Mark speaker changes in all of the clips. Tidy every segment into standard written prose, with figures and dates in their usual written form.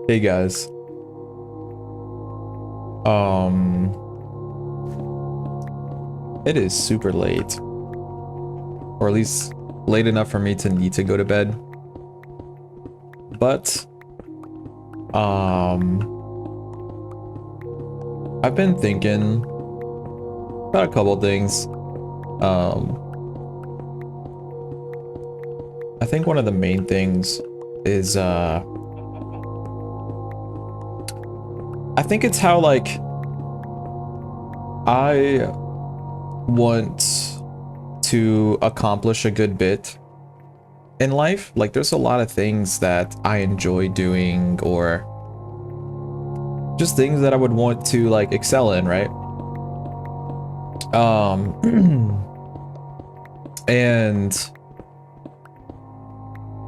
Speaker 1: Hey guys. Um, it is super late, or at least late enough for me to need to go to bed. But, um, I've been thinking about a couple things. Um, I think one of the main things is, I think it's how, like, I want to accomplish a good bit in life. Like, there's a lot of things that I enjoy doing, or just things that I would want to like excel in, right? And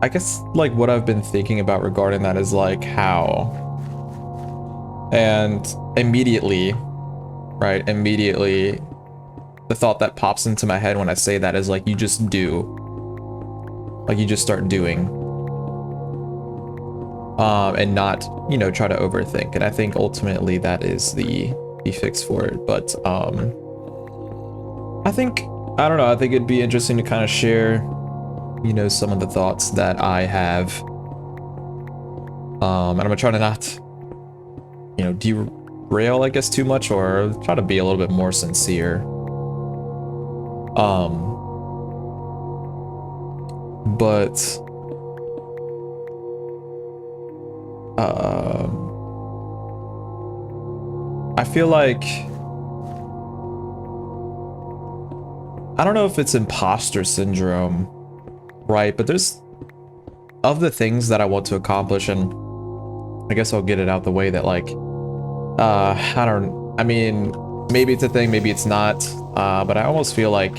Speaker 1: I guess like what I've been thinking about regarding that is like how, and immediately, right? Immediately, the thought that pops into my head when I say that is like, you just do. Like, you just start doing. And not, you know, try to overthink. And I think ultimately that is the fix for it. But I think, I don't know, I think it'd be interesting to kind of share, you know, some of the thoughts that I have. And I'm gonna try to not, you know, derail, I guess, too much, or try to be a little bit more sincere. But I feel like, I don't know if it's imposter syndrome, right? But there's, of the things that I want to accomplish, and I guess I'll get it out the way that like, I mean, maybe it's a thing, maybe it's not, but I almost feel like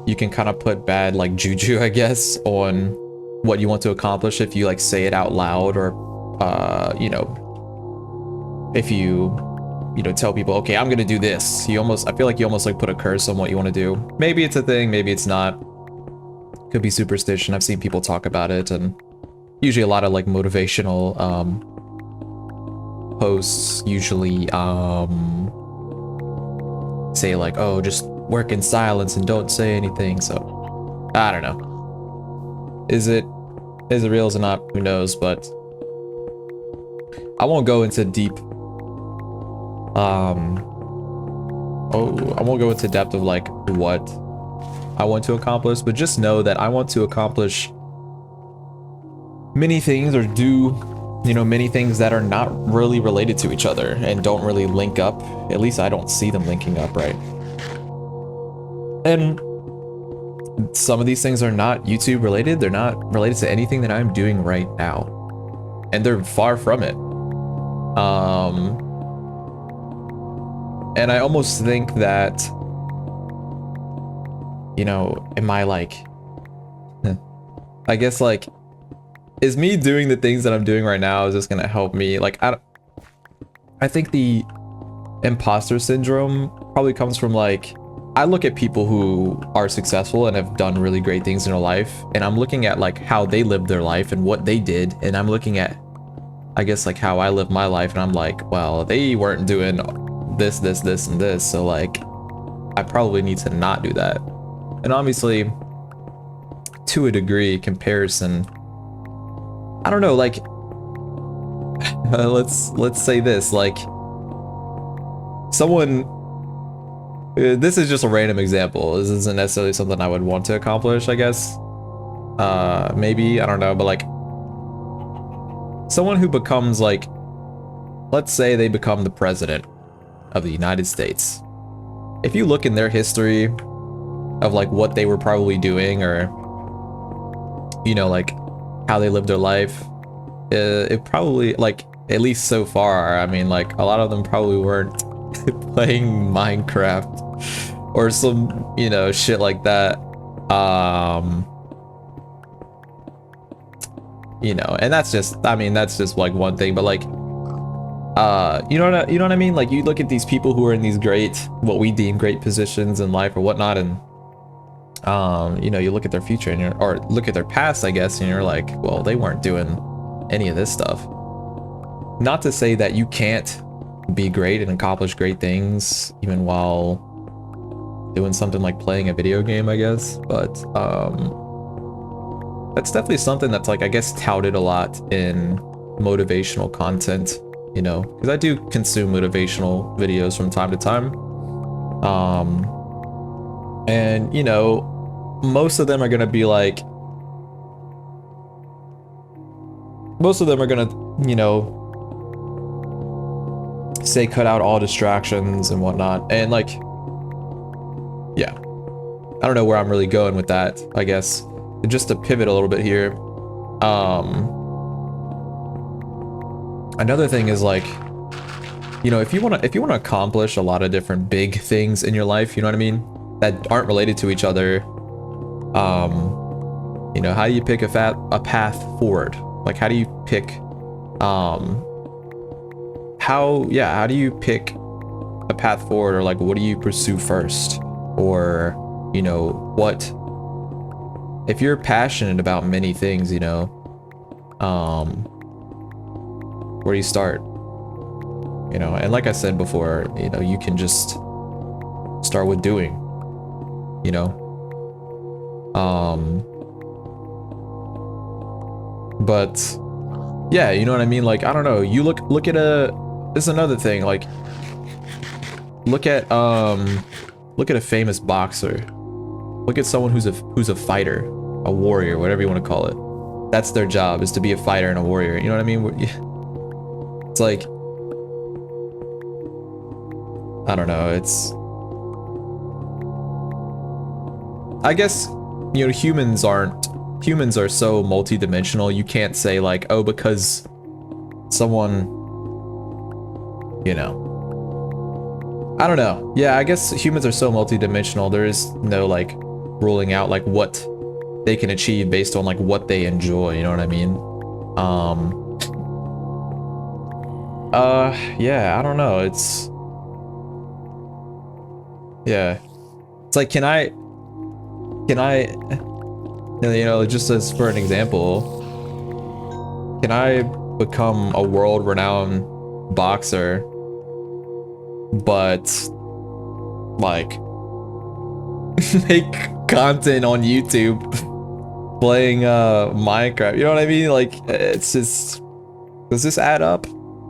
Speaker 1: you can kind of put bad like juju, I guess, on what you want to accomplish if you like say it out loud, or you know, if you know, tell people, okay, I'm gonna do this. You almost, I feel like you almost like put a curse on what you want to do. Maybe it's a thing, maybe it's not. Could be superstition. I've seen people talk about it, and usually a lot of like motivational posts usually say like, oh, just work in silence and don't say anything. So I don't know. Is it real? Is it not? Who knows? But I won't go into deep I won't go into depth of like what I want to accomplish, but just know that I want to accomplish many things, or do, you know, many things that are not really related to each other and don't really link up. At least I don't see them linking up, right? And some of these things are not YouTube related. They're not related to anything that I'm doing right now, and they're far from it. And I almost think that, you know, am I like, I guess like, is me doing the things that I'm doing right now, is this gonna help me? Like, I think the imposter syndrome probably comes from like, I look at people who are successful and have done really great things in their life, and I'm looking at like how they lived their life and what they did, and I'm looking at, I guess, like how I live my life, and I'm like, well, they weren't doing this, this, this, and this, so like, I probably need to not do that. And obviously, to a degree, comparison, I don't know, like, let's say this, like, someone, this is just a random example, this isn't necessarily something I would want to accomplish, I guess, maybe, I don't know, but like, someone who becomes like, let's say they become the president of the United States. If you look in their history of like what they were probably doing, or, you know, like how they lived their life, it probably, like, at least so far, I mean, like, a lot of them probably weren't playing Minecraft or some, you know, shit like that. You know, and that's just, I mean, that's just like one thing, but like, you know what I mean? Like, you look at these people who are in these great, what we deem great positions in life or whatnot, and you know, you look at their future, and or look at their past, I guess, and you're like, well, they weren't doing any of this stuff. not to say that you can't be great and accomplish great things even while doing something like playing a video game, I guess, but that's definitely something that's like, I guess, touted a lot in motivational content, you know, because I do consume motivational videos from time to time. And you know, most of them are gonna be like, you know, say cut out all distractions and whatnot, and like, yeah, I don't know where I'm really going with that, I guess. Just to pivot a little bit here, another thing is like, you know, if you want to accomplish a lot of different big things in your life, you know what I mean, that aren't related to each other, you know, how do you pick a path forward? Like, how do you pick, how do you pick a path forward, or like, what do you pursue first? Or, you know, what, if you're passionate about many things, you know, where do you start? You know, and like I said before, you know, you can just start with doing, you know, but yeah, you know what I mean? Like, I don't know, you look at this is another thing, like, look at a famous boxer. Look at someone who's a fighter, a warrior, whatever you want to call it. That's their job, is to be a fighter and a warrior. You know what I mean? It's like, I don't know, it's, I guess, you know, humans are so multi-dimensional. You can't say like, oh, because someone, you know, I don't know. Yeah, I guess humans are so multi-dimensional. There is no like ruling out like what they can achieve based on like what they enjoy, you know what I mean? Yeah, I don't know. It's, yeah. It's like, can I, you know, just as for an example, can I become a world-renowned boxer, but like make content on YouTube playing Minecraft? You know what I mean? Like, it's just, does this add up?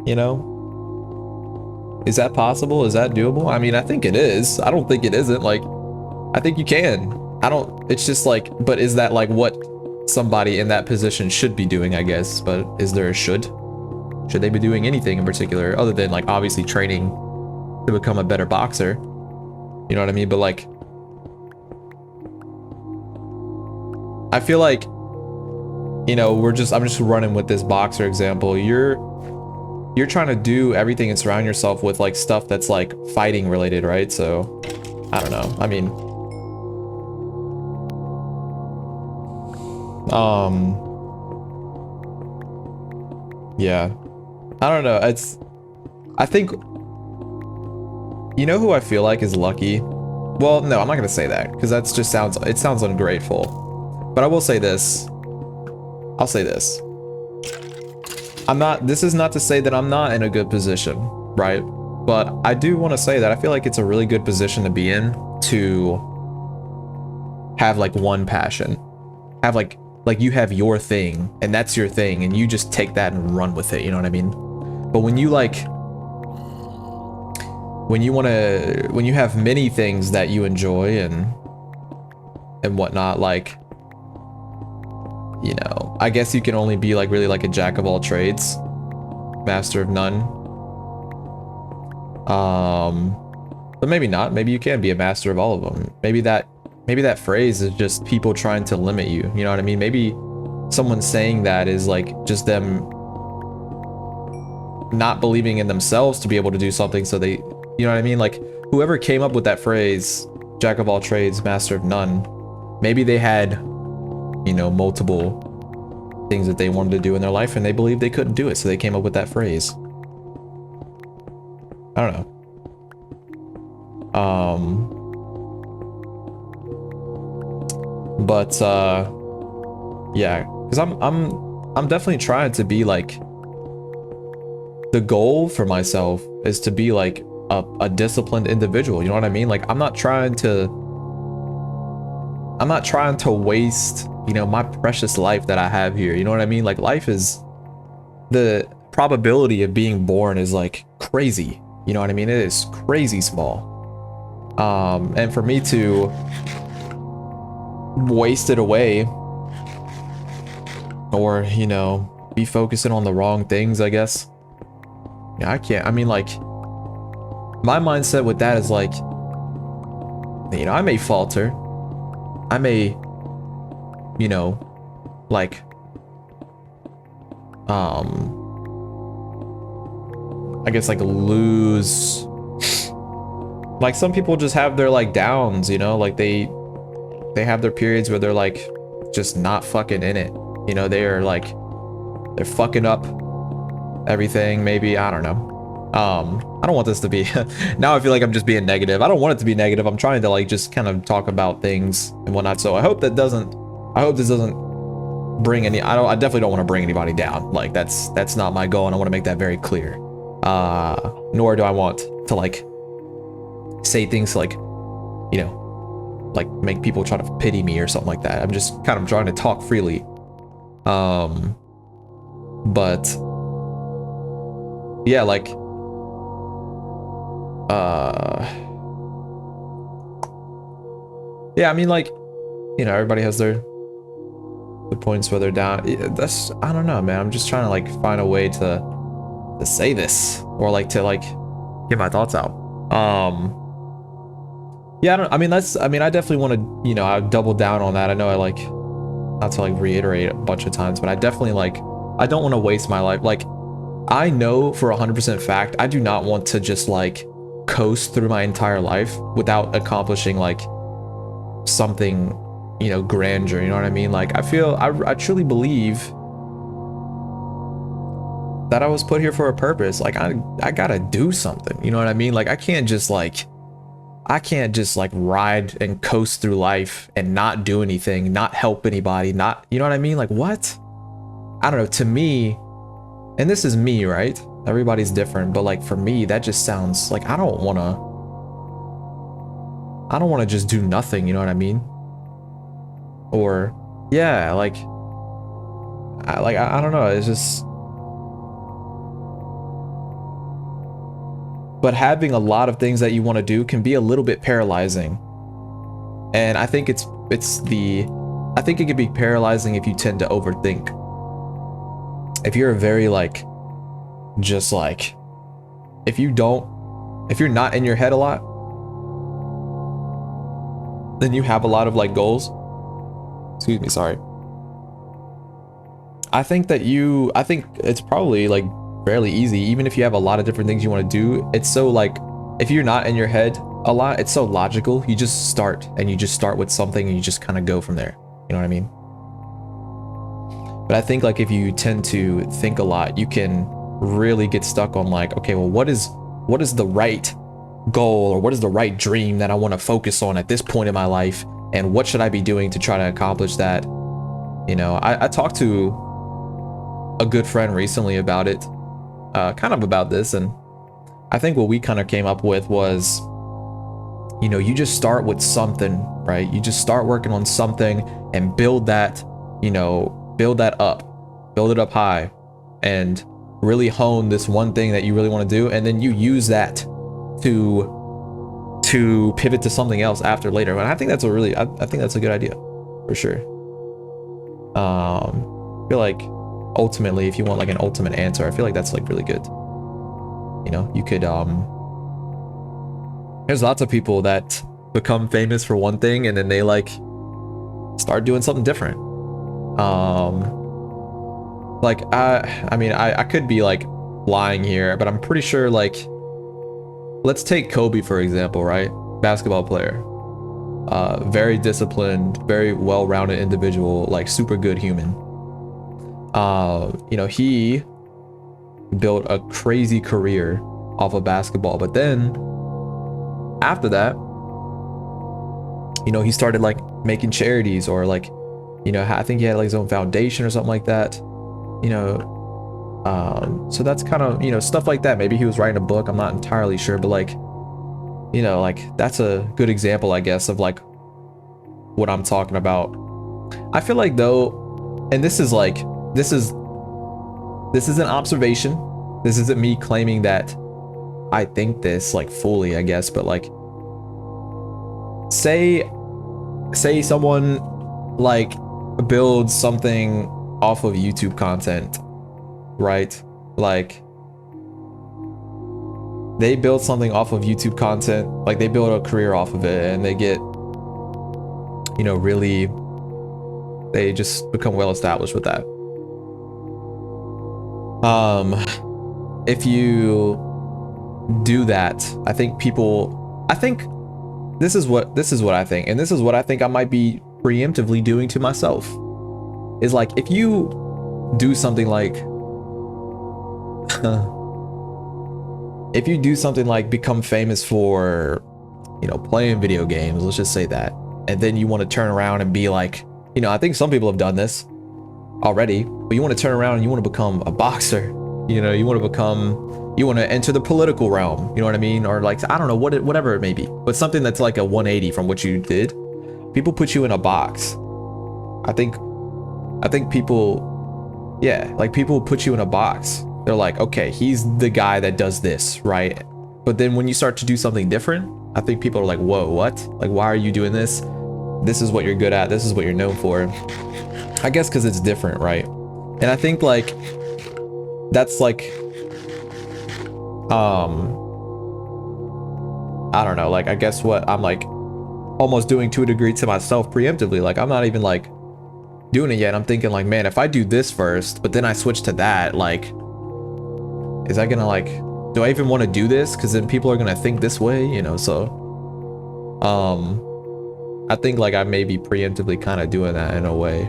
Speaker 1: You know? Is that possible? Is that doable? I mean, I think it is. I don't think it isn't. Like, I think you can. I don't, it's just like, but is that like what somebody in that position should be doing, I guess? But is there a should? Should they be doing anything in particular other than like obviously training to become a better boxer? You know what I mean? But like, I feel like, you know, I'm just running with this boxer example. You're trying to do everything and surround yourself with like stuff that's like fighting related, right? So I don't know. I mean, yeah, I don't know. I think, you know who I feel like is lucky? Well, no, I'm not gonna say that because that's just it sounds ungrateful. But I will say this. I'll say this. This is not to say that I'm not in a good position, right? But I do want to say that I feel like it's a really good position to be in, to have like one passion. Have like you have your thing, and that's your thing, and you just take that and run with it, you know what I mean? But when you like, when you have many things that you enjoy and whatnot, like, you know, I guess you can only be like really like a jack of all trades, master of none. But maybe not. Maybe you can be a master of all of them. Maybe that phrase is just people trying to limit you. You know what I mean? Maybe someone saying that is like just them not believing in themselves to be able to do something, so they, you know what I mean? Like, whoever came up with that phrase, jack of all trades, master of none, maybe they had, you know, multiple things that they wanted to do in their life and they believed they couldn't do it, so they came up with that phrase. I don't know. But yeah, because I'm definitely trying to be like, the goal for myself is to be like a disciplined individual. You know what I mean? Like I'm not trying to waste, you know, my precious life that I have here. You know what I mean? Like life is, the probability of being born is like crazy. You know what I mean? It is crazy small. And for me to waste it away, or, you know, be focusing on the wrong things, I guess. Yeah, I can't. I mean, like, my mindset with that is like, you know, I may falter. I may, you know, like, I guess like lose, like some people just have their like downs, you know, like they have their periods where they're like just not fucking in it, you know, they're like, they're fucking up everything, maybe, I don't know. I don't want this to be now I feel like I'm just being negative. I don't want it to be negative. I'm trying to like just kind of talk about things and whatnot, so I hope this doesn't bring any, I definitely don't want to bring anybody down. Like that's not my goal, and I want to make that very clear. Nor do I want to like say things like, you know, like make people try to pity me or something like that. I'm just kind of trying to talk freely. But yeah, like yeah, I mean, like, you know, everybody has the points where they're down. That's, I don't know, man. I'm just trying to like find a way to say this, or like to like get my thoughts out. Yeah, I mean, I definitely want to, you know, I double down on that. I know I like, not to like reiterate a bunch of times, but I definitely like, I don't want to waste my life. Like, I know for 100% fact, I do not want to just like coast through my entire life without accomplishing like something, you know, grandeur, you know what I mean? Like, I truly believe that I was put here for a purpose. Like, I gotta do something, you know what I mean? Like, I can't just like ride and coast through life and not do anything, not help anybody, not, you know what I mean? Like, what? I don't know, to me, and this is me, right? Everybody's different, but like for me, that just sounds like I don't want to just do nothing, you know what I mean? Or yeah, like I don't know, it's just, but having a lot of things that you want to do can be a little bit paralyzing. And I think I think it can be paralyzing if you tend to overthink. If you're a very like, just like, if you're not in your head a lot, then you have a lot of like goals. Excuse me, sorry. I think it's probably like fairly easy, even if you have a lot of different things you want to do. It's so like, if you're not in your head a lot, it's so logical. You just start with something and you just kind of go from there. You know what I mean? But I think like if you tend to think a lot, you can really get stuck on like, okay, well, what is the right goal, or what is the right dream that I want to focus on at this point in my life, and what should I be doing to try to accomplish that? You know, I talked to a good friend recently about it, kind of about this, and I think what we kind of came up with was, you know, you just start with something, right? You just start working on something and build that, you know, build it up high, and really hone this one thing that you really want to do, and then you use that to pivot to something else after later. And I think that's I think that's a good idea for sure. I feel like ultimately, if you want like an ultimate answer, I feel like that's like really good. You know, you could there's lots of people that become famous for one thing and then they like start doing something different. Like I mean, I could be like lying here, but I'm pretty sure, like, let's take Kobe for example, right? Basketball player, very disciplined, very well-rounded individual, like super good human. You know, he built a crazy career off of basketball, but then after that, you know, he started like making charities, or like, you know, I think he had like his own foundation or something like that. You know, So that's kind of, you know, stuff like that. Maybe he was writing a book, I'm not entirely sure, but like, you know, like that's a good example, I guess, of like what I'm talking about. I feel like though, and this is an observation. This isn't me claiming that I think this like fully, I guess, but like say someone like builds something off of YouTube content, right? Like they build something off of YouTube content, like they build a career off of it, and they get, you know, really, they just become well established with that. If you do that, I think this is what I think, and this is what I think I might be preemptively doing to myself, is like, if you do something like if you do something like become famous for, you know, playing video games, let's just say that, and then you want to turn around and be like, you know, I think some people have done this already, but you want to turn around and you want to become a boxer, you know, you want to enter the political realm, you know what I mean? Or like, I don't know, whatever it may be, but something that's like a 180 from what you did. People put you in a box. I think people, yeah, like people put you in a box. They're like, okay, he's the guy that does this, right? But then when you start to do something different, I think people are like, whoa, what? Like, why are you doing this? This is what you're good at. This is what you're known for. I guess because it's different, right? And I think like, that's like, I don't know, like, I guess what I'm like almost doing to a degree to myself preemptively. Like, I'm not even like doing it yet. I'm thinking like, man, if I do this first, but then I switch to that, like, is that gonna like, do I even want to do this? Because then people are gonna think this way, you know? So, I think like I may be preemptively kind of doing that in a way.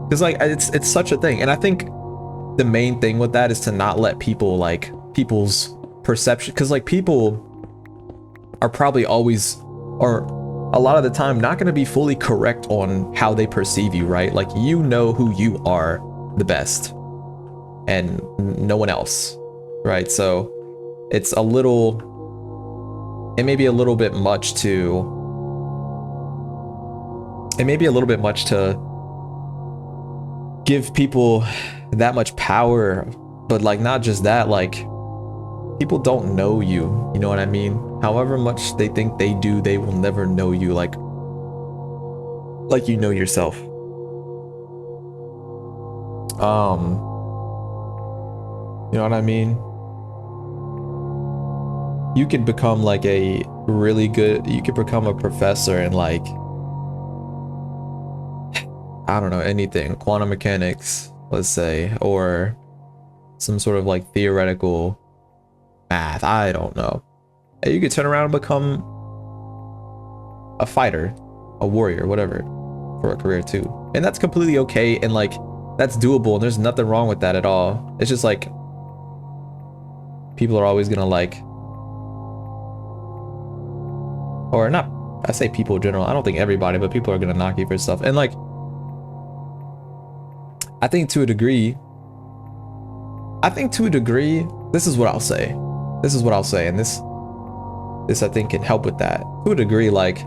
Speaker 1: Because like it's such a thing, and I think the main thing with that is to not let people, like, people's perception, because like people are probably always, or a lot of the time, not going to be fully correct on how they perceive you, right? Like, you know who you are the best and no one else, right? So it's a little, it may be a little bit much to give people that much power. But like, not just that, like, people don't know you, you know what I mean? However much they think they do, they will never know you like you know yourself. You know what I mean? You could become like you could become a professor in like, I don't know, anything, quantum mechanics, let's say, or some sort of like theoretical math, I don't know. And you could turn around and become a fighter, a warrior, whatever, for a career too. And that's completely okay, and like, that's doable, and there's nothing wrong with that at all. It's just like, people are always gonna like, or not, I say people in general, I don't think everybody, but people are gonna knock you for stuff. And like, I think to a degree, this is what I'll say, and this I think can help with that. To a degree, like,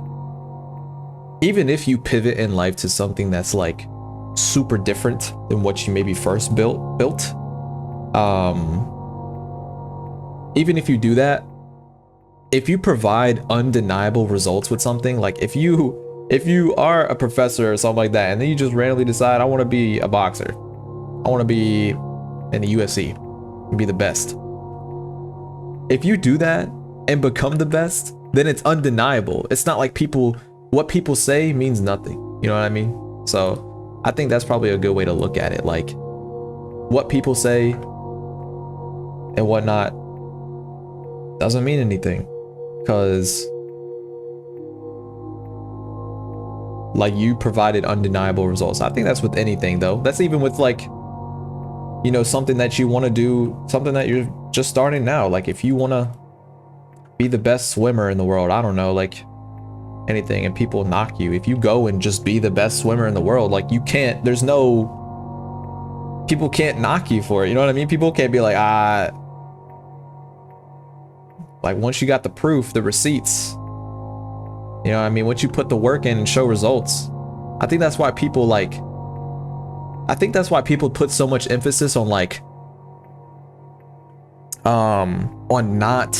Speaker 1: even if you pivot in life to something that's like super different than what you maybe first built, even if you do that, if you provide undeniable results with something, like if you are a professor or something like that, and then you just randomly decide, I want to be a boxer, I want to be in the UFC and be the best. If you do that and become the best, then it's undeniable. It's not like what people say means nothing. You know what I mean? So I think that's probably a good way to look at it. Like, what people say and whatnot doesn't mean anything, because like, you provided undeniable results. I think that's with anything though. That's even with like, you know, something that you want to do, something that you're just starting now. Like, if you want to be the best swimmer in the world, I don't know, like anything, and people knock you, if you go and just be the best swimmer in the world, like, you can't, there's no people can't knock you for it. You know what I mean? People can't be like, like once you got the proof, the receipts, you know what I mean? Once you put the work in and show results, I think that's why people put so much emphasis on like, on not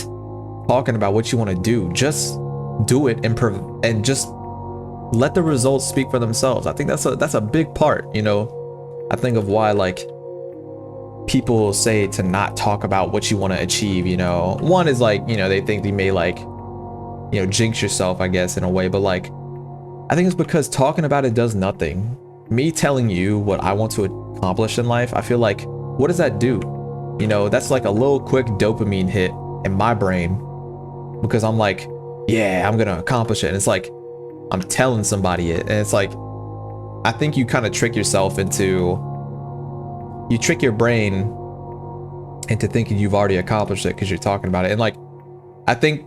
Speaker 1: talking about what you want to do. Just do it and just let the results speak for themselves. I think that's a big part, you know. I think of why like people say to not talk about what you want to achieve, you know. One is like, you know, they think they may like, you know, jinx yourself, I guess, in a way, but like I think it's because talking about it does nothing. Me telling you what I want to accomplish in life, I feel like, what does that do? You know, that's like a little quick dopamine hit in my brain because I'm like, yeah, I'm gonna accomplish it. And it's like I'm telling somebody it, and it's like I think you kind of trick yourself into, you trick your brain into thinking you've already accomplished it because you're talking about it. And like I think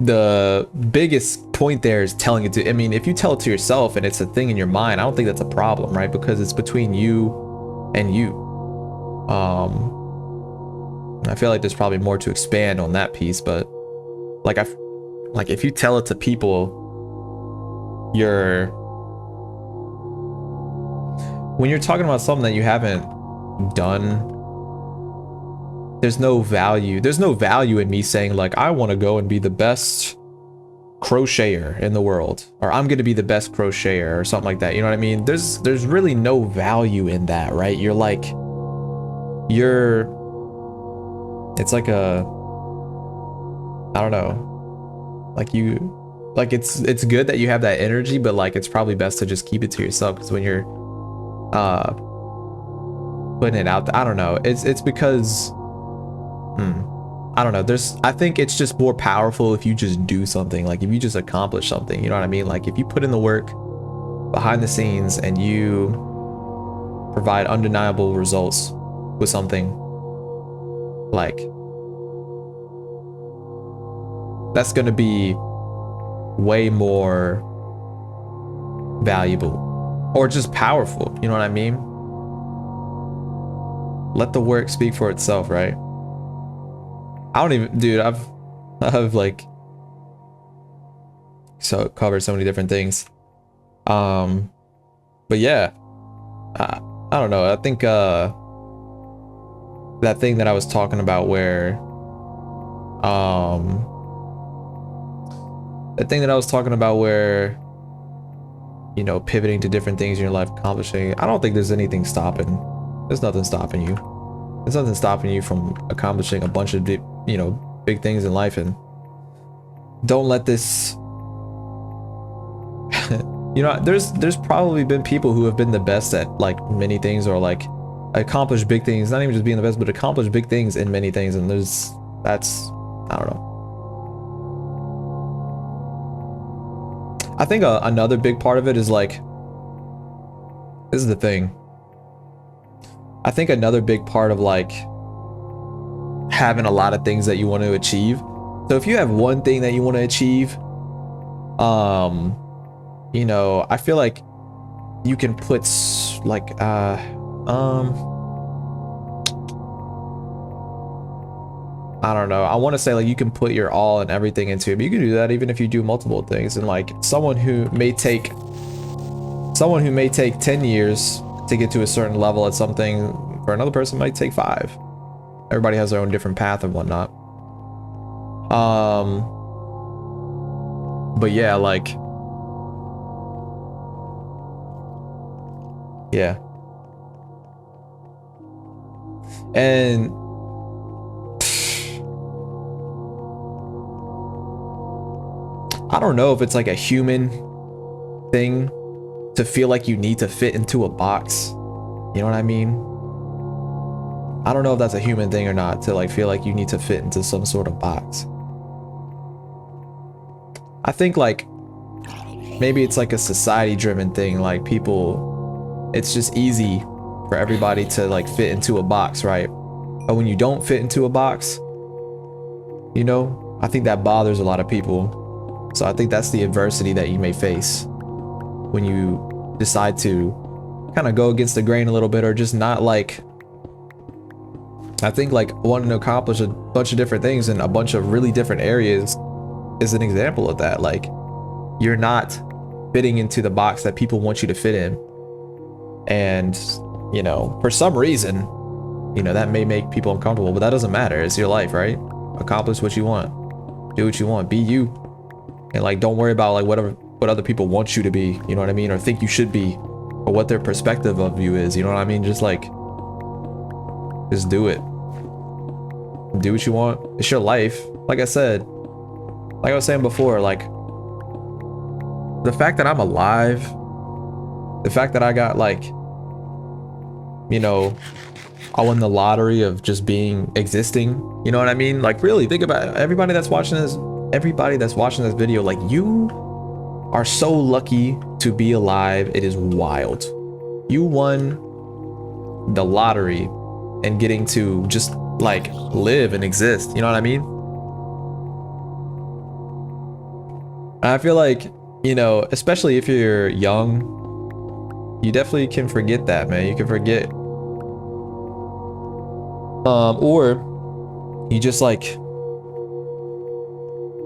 Speaker 1: the biggest point there is telling it to, I mean, if you tell it to yourself and it's a thing in your mind, I don't think that's a problem, right? Because it's between you and you. I feel like there's probably more to expand on that piece, but like like if you tell it to people, when you're talking about something that you haven't done, there's no value in me saying like I want to go and be the best crocheter in the world, or I'm going to be the best crocheter or something like that. You know what I mean? There's really no value in that, right? You're like, it's like I don't know, like it's good that you have that energy, but like it's probably best to just keep it to yourself, because when you're putting it out, I don't know, it's because I don't know, I think it's just more powerful if you just do something, like if you just accomplish something, you know what I mean? Like if you put in the work behind the scenes and you provide undeniable results with something, like that's gonna be way more valuable or just powerful, you know what I mean? Let the work speak for itself, right? I don't even, dude, I've like covered so many different things. But yeah, I don't know, I think that thing that I was talking about where you know, pivoting to different things in your life, accomplishing, I don't think there's nothing stopping you. There's nothing stopping you from accomplishing a bunch of big things in life. And don't let this you know, there's probably been people who have been the best at like many things, or like accomplish big things, not even just being the best, but accomplish big things in many things. And that's, I don't know. I think another big part of it is like, this is the thing. I think another big part of like having a lot of things that you want to achieve. So if you have one thing that you want to achieve, you know, I feel like you can put like, I don't know, I want to say like you can put your all and everything into it, but you can do that even if you do multiple things. And like someone who may take 10 years to get to a certain level at something, for another person might take 5. Everybody has their own different path and whatnot. But yeah, like, yeah. And I don't know if it's like a human thing to feel like you need to fit into a box. You know what I mean? I don't know if that's a human thing or not, to like feel like you need to fit into some sort of box. I think like maybe it's like a society driven thing, like people, it's just easy for everybody to like fit into a box, right? But when you don't fit into a box, you know, I think that bothers a lot of people. So I think that's the adversity that you may face when you decide to kind of go against the grain a little bit, or just not like I think like wanting to accomplish a bunch of different things in a bunch of really different areas is an example of that. Like, you're not fitting into the box that people want you to fit in. And, you know, for some reason, you know, that may make people uncomfortable, but that doesn't matter. It's your life, right? Accomplish what you want. Do what you want. Be you. And like, don't worry about like what other people want you to be, you know what I mean? Or think you should be, or what their perspective of you is, you know what I mean? Just like, just do it. Do what you want. It's your life. Like I said, like I was saying before, like, the fact that I'm alive, the fact that I got like, you know, I won the lottery of just existing, you know what I mean? Like, really think about it. Everybody that's watching this video, like, you are so lucky to be alive. It is wild. You won the lottery and getting to just like live and exist, you know what I mean? I feel like, you know, especially if you're young, you definitely can forget that, man. You can forget, or you just like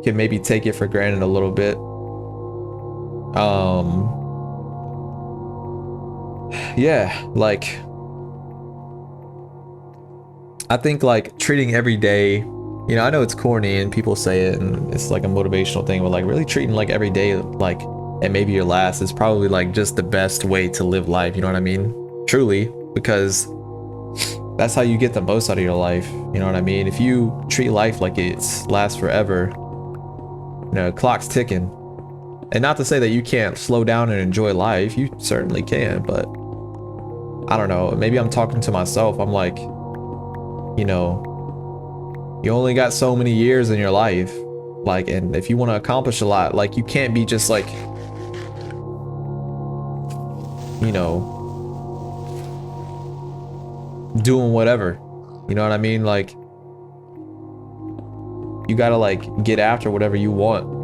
Speaker 1: can maybe take it for granted a little bit. Yeah, like, I think like treating every day, you know, I know it's corny and people say it and it's like a motivational thing, but like really treating like every day like and maybe your last is probably like just the best way to live life, you know what I mean? Truly, because that's how you get the most out of your life, you know what I mean? If you treat life like it's lasts forever, you know, clock's ticking. And not to say that you can't slow down and enjoy life, you certainly can, but I don't know, maybe I'm talking to myself. I'm like, you know, you only got so many years in your life, like, and if you want to accomplish a lot, like, you can't be just like, you know, doing whatever, you know what I mean? Like, you gotta like get after whatever you want.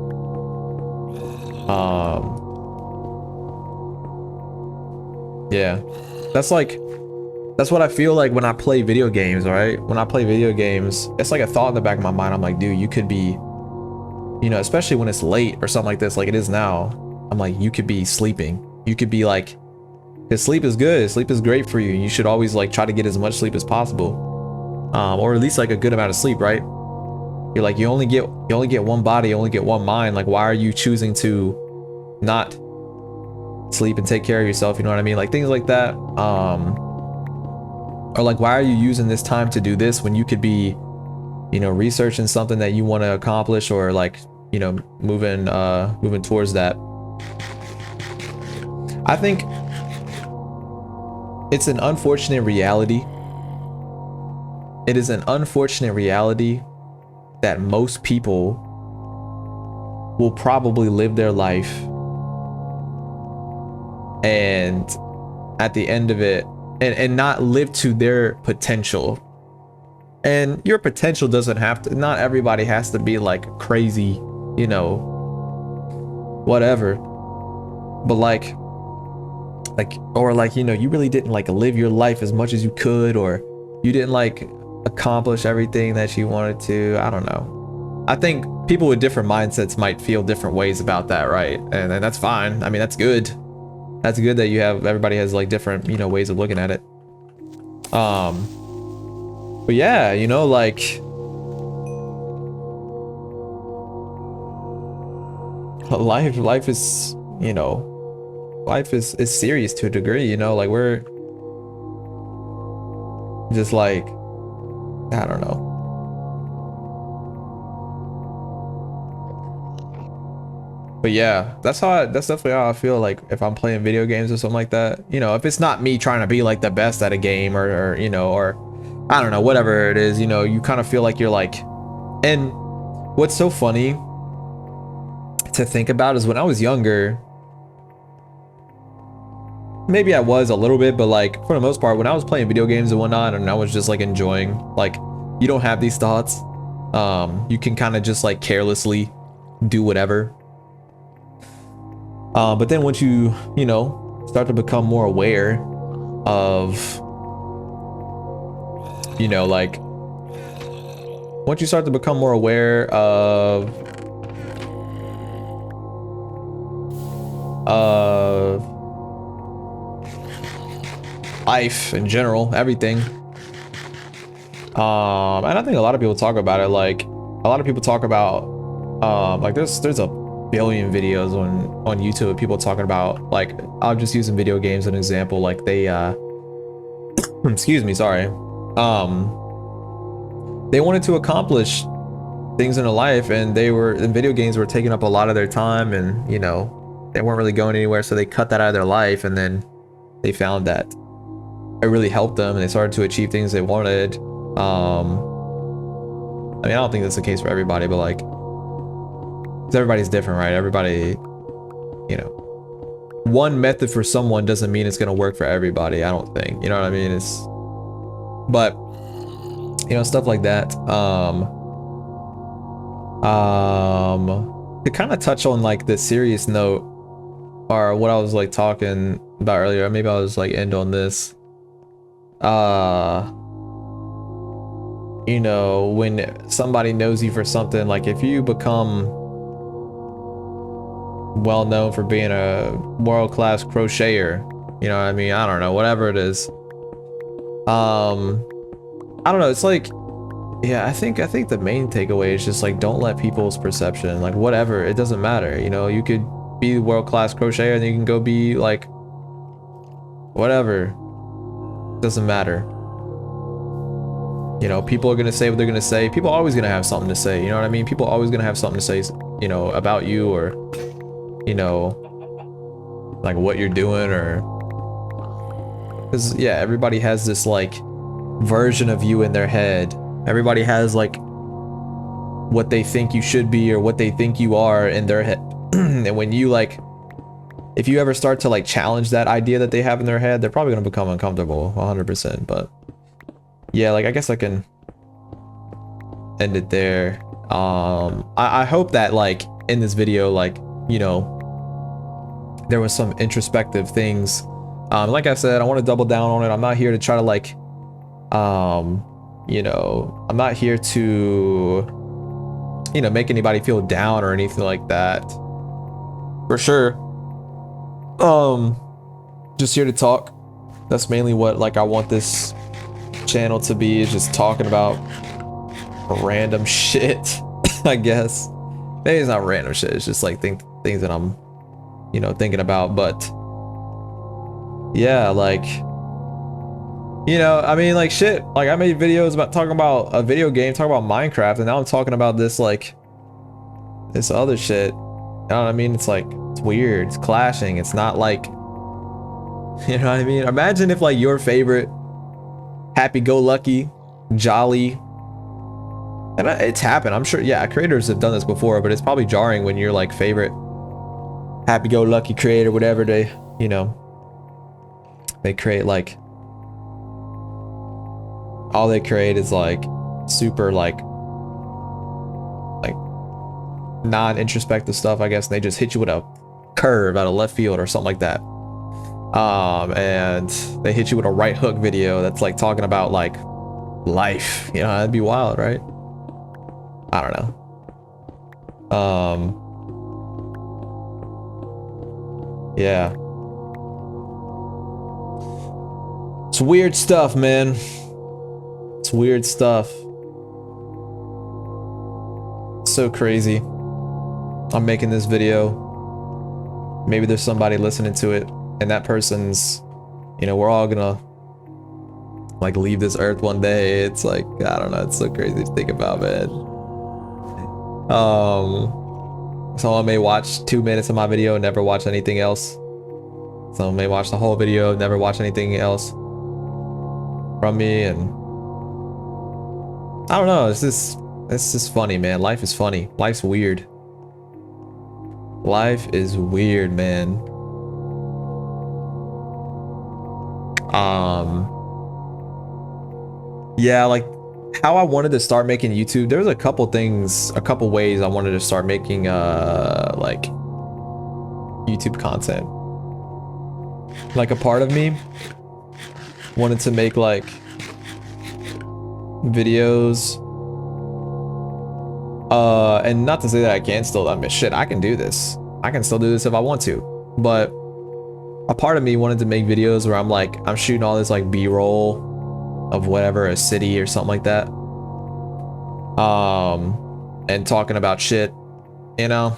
Speaker 1: Yeah, that's what I feel like when I play video games, right? When I play video games, it's like a thought in the back of my mind. I'm like, dude, you could be, you know, especially when it's late or something like this, like it is now. I'm like, you could be sleeping. You could be like, because sleep is good. Sleep is great for you. You should always like try to get as much sleep as possible, or at least like a good amount of sleep, right? You're like, you only get one body, you only get one mind. Like, why are you choosing to not sleep and take care of yourself? You know what I mean? Like things like that. Or like, why are you using this time to do this when you could be, you know, researching something that you want to accomplish, or like, you know, moving towards that. I think it's an unfortunate reality. It is an unfortunate reality that most people will probably live their life, and at the end of it, and not live to their potential. And your potential doesn't have to, not everybody has to be like crazy, you know, whatever, but like, or like, you know, you really didn't like live your life as much as you could, or you didn't like accomplish everything that you wanted to. I don't know. I think people with different mindsets might feel different ways about that, right? And that's fine. I mean, that's good. That's good that everybody has like different, you know, ways of looking at it. But yeah, you know, like, life is, you know, life is serious to a degree, you know, like we're just like, I don't know. But yeah, that's definitely how I feel like if I'm playing video games or something like that. You know, if it's not me trying to be like the best at a game, or you know, or I don't know, whatever it is, you know, you kind of feel like you're like, and what's so funny to think about is when I was younger, maybe I was a little bit, but like for the most part, when I was playing video games and whatnot, and I was just like enjoying, like, you don't have these thoughts. You can kind of just like carelessly do whatever. But then once you know, start to become more aware of you know, like once you start to become more aware of life in general, everything. And I think a lot of people talk about it. Like a lot of people talk about like there's a billion videos on YouTube of people talking about, like, I'm just using video games as an example. Like they excuse me, sorry. They wanted to accomplish things in their life, and video games were taking up a lot of their time, and you know, they weren't really going anywhere, so they cut that out of their life, and then they found that it really helped them and they started to achieve things they wanted. I mean, I don't think that's the case for everybody, but like, 'cause everybody's different, right? Everybody, you know, one method for someone doesn't mean it's gonna work for everybody, I don't think. You know what I mean? But you know, stuff like that. To kind of touch on like the serious note, or what I was like talking about earlier, maybe I was like end on this. You know, when somebody knows you for something, like if you become well known for being a world-class crocheter, you know what I mean? I don't know, whatever it is. I don't know, it's like, yeah, I think the main takeaway is just like, don't let people's perception, like whatever, it doesn't matter, you know, you could be world-class crocheter and you can go be like whatever, doesn't matter. You know, people are gonna say what they're gonna say. People are always gonna have something to say, you know what I mean? People are always gonna have something to say, you know, about you, or you know, like what you're doing, or because yeah, everybody has this like version of you in their head. Everybody has like what they think you should be or what they think you are in their head. And when you like, if you ever start to like challenge that idea that they have in their head, they're probably gonna become uncomfortable 100%. But yeah, like I guess I can end it there. I hope that like in this video, like, you know, there was some introspective things. Like I said, I want to double down on it. I'm not here to try to like, you know, I'm not here to, you know, make anybody feel down or anything like that. For sure. Just here to talk. That's mainly what like I want this channel to be, is just talking about random shit. I guess maybe it's not random shit, it's just like things that I'm, you know, thinking about. But yeah, like, you know, I mean, like shit, like I made videos about talking about a video game, talking about Minecraft, and now I'm talking about this like this other shit. You know what I mean? It's like, it's weird, it's clashing. It's not like, you know what I mean? Imagine if like your favorite happy-go-lucky, jolly, and it's happened, I'm sure, yeah, creators have done this before, but it's probably jarring when your like favorite happy-go-lucky creator, whatever they, you know, they create like, all they create is like super like non-introspective stuff, I guess, and they just hit you with a curve out of left field or something like that. And they hit you with a right hook video that's like talking about like life, you know, that'd be wild, right? I don't know. Yeah, it's weird stuff, man. It's weird stuff. So crazy. I'm making this video, maybe there's somebody listening to it, and that person's, you know, we're all gonna like leave this earth one day. It's like, I don't know, it's so crazy to think about, man. Someone may watch 2 minutes of my video and never watch anything else. Someone may watch the whole video, never watch anything else from me, and I don't know, it's just funny, man. Life is funny. Life's weird. Life is weird, man. Yeah, like how I wanted to start making YouTube, there was a couple ways I wanted to start making like YouTube content. Like a part of me wanted to make like videos. And not to say that I can't still, I mean, shit, I can do this. I can still do this if I want to. But a part of me wanted to make videos where I'm like, I'm shooting all this like B-roll of whatever, a city or something like that. And talking about shit, you know,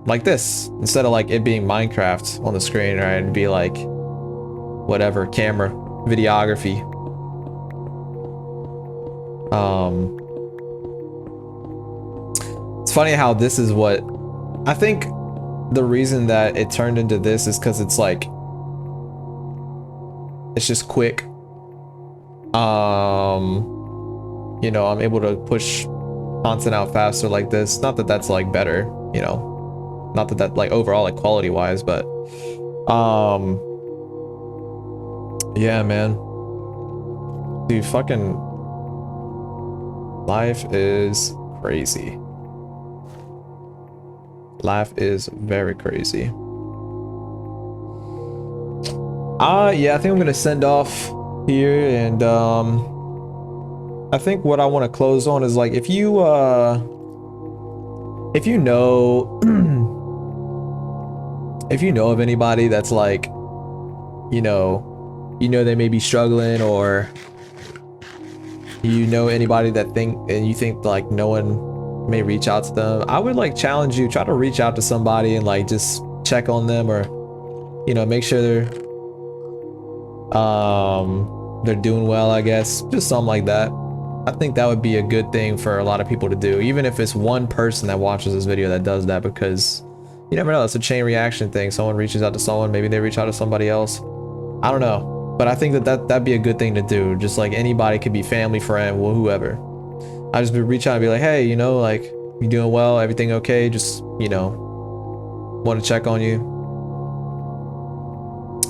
Speaker 1: like this, instead of like it being Minecraft on the screen, right? It'd be like whatever, camera, videography. It's funny how this is what I think the reason that it turned into this is because it's like it's just quick. You know, I'm able to push content out faster like this. Not that that's like better, you know, not that that like overall like quality wise, but yeah, man, dude, fucking life is crazy. Life is very crazy. Yeah, I think I'm gonna send off here, and I think what I want to close on is like, if you know if you know of anybody that's like, you know they may be struggling, or you know anybody that you think like no one may reach out to them, I would like challenge you, try to reach out to somebody and like just check on them, or you know, make sure they're doing well, I guess, just something like that. I think that would be a good thing for a lot of people to do, even if it's one person that watches this video that does that, because you never know, it's a chain reaction thing. Someone reaches out to someone, maybe they reach out to somebody else, I don't know, but I think that'd be a good thing to do. Just like anybody, could be family, friend, whoever. I just reach out and be like, hey, you know, like, you doing well, everything okay, just, you know, want to check on you.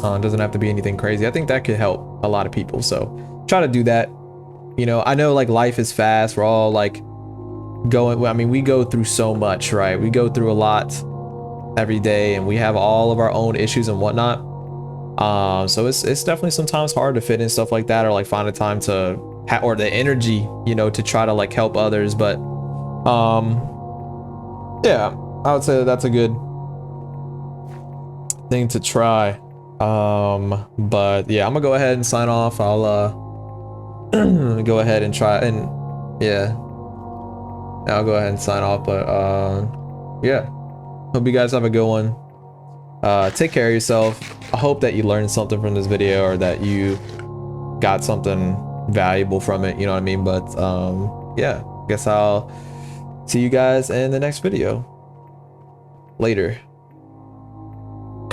Speaker 1: It doesn't have to be anything crazy. I think that could help a lot of people, so try to do that. You know, I know like life is fast, we're all like going, I mean, we go through so much, right? We go through a lot every day, and we have all of our own issues and whatnot. So it's definitely sometimes hard to fit in stuff like that, or like find a time to or the energy, you know, to try to like help others. But yeah, I would say that's a good thing to try. But yeah, I'm gonna go ahead and sign off. I'll go ahead and try, and yeah, I'll go ahead and sign off. But yeah, hope you guys have a good one. Take care of yourself. I hope that you learned something from this video, or that you got something valuable from it, you know what I mean? But yeah, I guess I'll see you guys in the next video. Later.